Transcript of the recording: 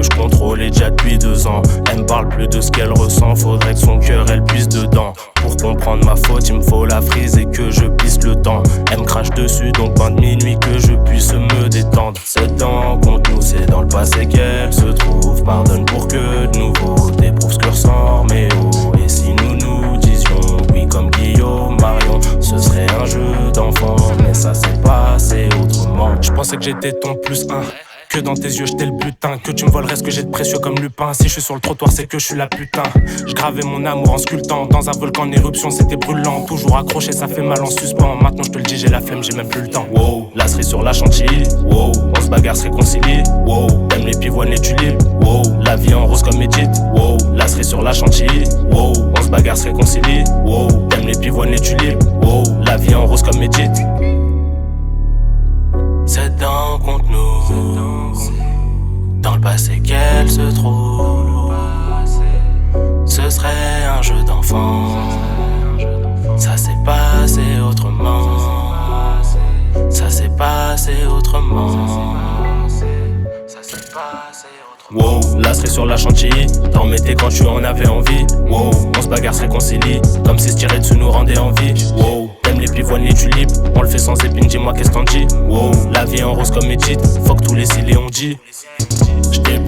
que je contrôlais déjà depuis 2 ans. Elle me parle plus de ce qu'elle ressent, faudrait que son cœur elle puisse dedans. Pour comprendre ma faute, il me faut la frise et que je pisse le temps. Elle me crache dessus, donc fin de minuit que je puisse me détendre. 7 ans contre nous, c'est dans le passé qu'elle se trouve. Pardonne pour que de nouveau t'éprouves ce que ressent mes hauts. Et si nous nous disions oui comme Guillaume, Marion, ce serait un jeu d'enfant, mais ça s'est passé autrement. Je pensais que j'étais ton plus un, que dans tes yeux j'étais le butin, que tu me volerais ce que j'ai de précieux comme Lupin. Si je suis sur le trottoir c'est que je suis la putain. Je gravais mon amour en sculptant dans un volcan en éruption, c'était brûlant. Toujours accroché, ça fait mal en suspens. Maintenant je te le dis, j'ai la flemme, j'ai même plus le temps. Wow, la cerise sur la chantilly. Wow, on se bagarre, se réconcilie. Wow, t'aimes les pivoines, les tulipes. Wow, la vie en rose comme Edith. Wow, la cerise sur la chantilly. Wow, on se bagarre, se réconcilie. Wow, t'aimes les pivoines, les tulipes. Wow, la vie en rose comme Edith. 7 ans contre nous, dans le passé qu'elle se trouve. Ce serait un jeu d'enfant, ça s'est passé autrement. Ça s'est passé autrement. Wow, la cerise sur la chantilly. T'en mettais quand tu en avais envie. Wow, on se bagarre, se réconcilie. Comme si se tirer dessus nous rendait envie. Wow, t'aimes les pivoines, les tulipes. On le fait sans épine, dis-moi qu'est-ce t'en dis. Wow, la vie en rose comme Edith. Fuck tous les cils et on dit. J't'ai